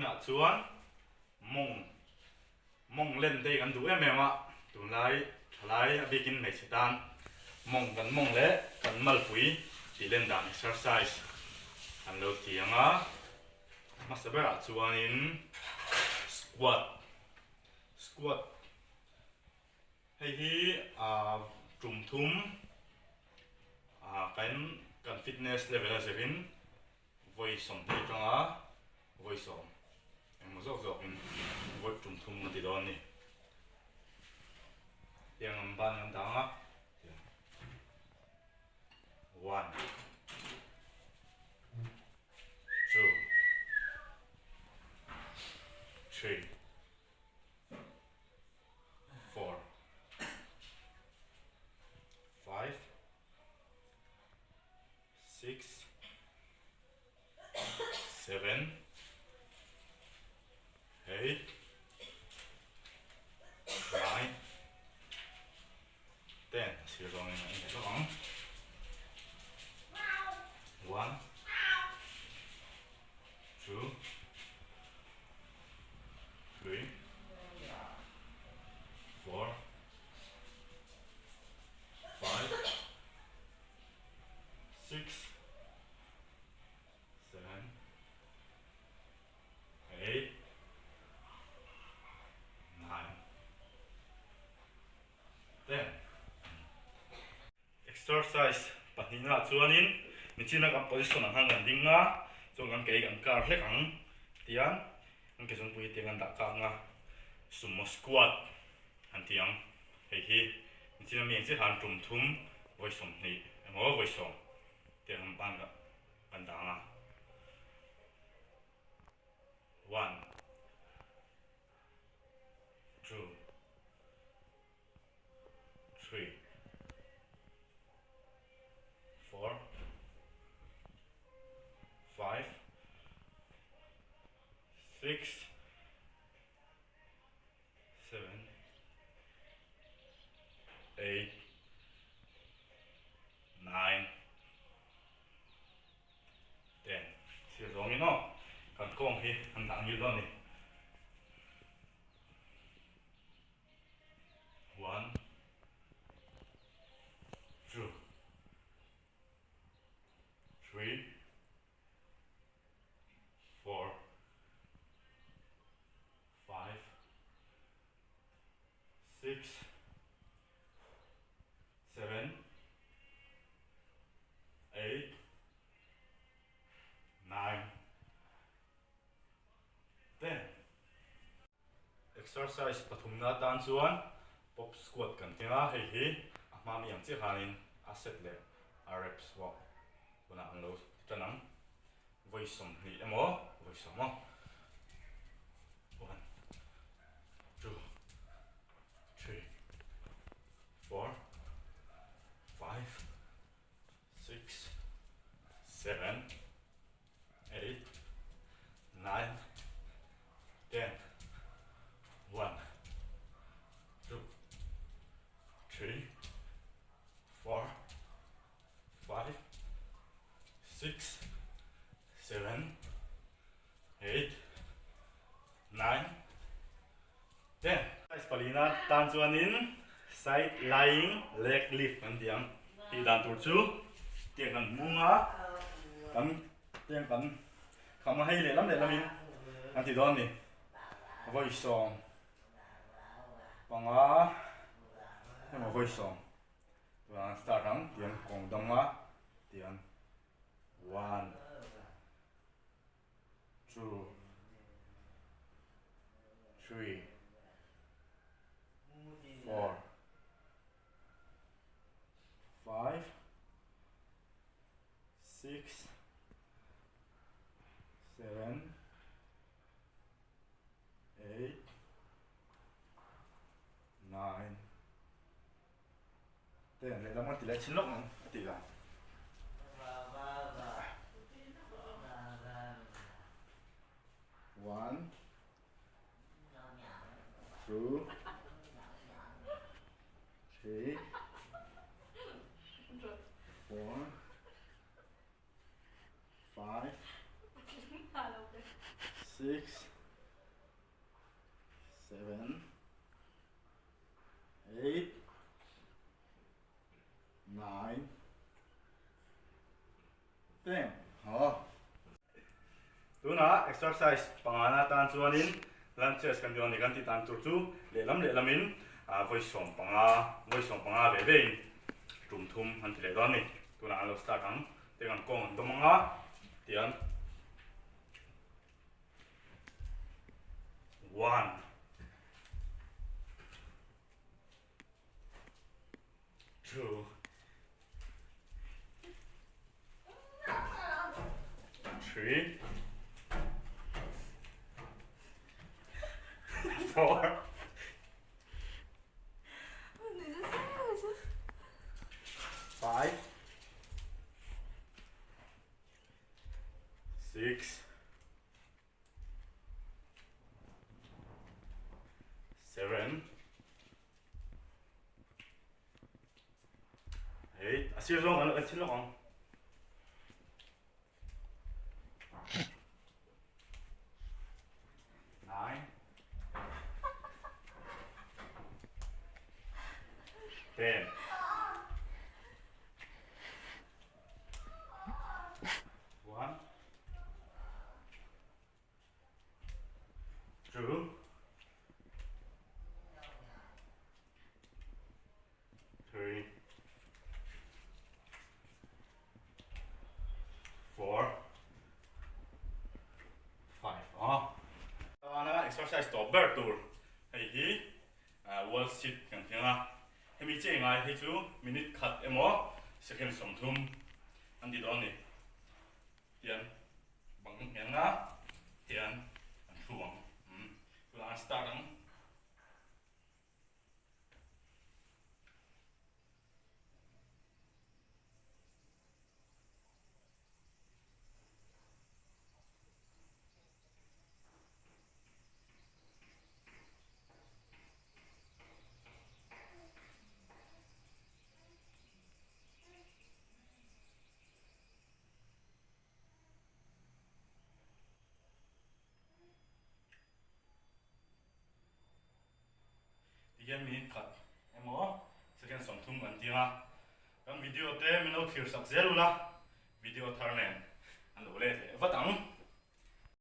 ah chuan mong len te kan du em em a tunlai thalai a bikin mai setan kan mong le kan malpui ti len dan exercise an lo tianga masabera chuanin squat hei hi tum thum kan fitness level a zerin voi som te tanga voi som em zok zok in voi tum thum na ti don ni yang am ban ang tanga 1 2 3 4 5 6 7 8 9 10 siêu rồi này anh thấy không 1 2 3 4 5 6 7 8 9 10 exercise patina chuanin michina ka position ang hangan dinga so ang kay ang kar hlek ang tian ang kesong pui tiang da ka nga sumo squat han tiang hei hi michina mi chi han tum thum voi som ni mo voi som tiang ban ga ban da nga 1 2 3 4 5 6 7 8 9 10 siêu rồi nghe nó còn con thì thằng tặng như đó này 1 2 3 4 5 6 7 8 9 10 exercise pathum na tan chuan pop squat kan tinga hei hi ma mi ang chi hanin asset le reps wa kuna ang lo tanang voi som ni emo voi som mo 1 2 3 4 5 6 7 8 9 10 1 2 3 4 5 6 7 8 9 10 Palina tan chuanin side lying leg lift kan tiang ti dan tur chu tiang kan munga kan tiang kan khama hei le lam in an ti don ni voi som panga no voi som wa start ang tiang kong danga tiang 1 2 3 4 5 6 7 8 9 10 để đóng tỷ lệ chín lốc tỷ là 1 2 3 4 5 6 7, 8, 9, 10. Tuna exercise panganatan chuanin lunges kan dion ni kan ti tan tur chu le lamin voice som panga ve ve tum thum han ti le don ni tuna alo start ang te kan kong domanga tian 1 2 3 4 5 6 7 8 asir long ano asir long 9 10 1 2 3 4 5 exercise to bear tour hei hi wall sit kan thina hemi che ngai hi chu minute khat emo second som thum an di don ni tian bang yang na tian an thuang la start ang tian minute khat emo second som thum an tinga ang video te mino thir sak zelu la video tharnen an lo levatang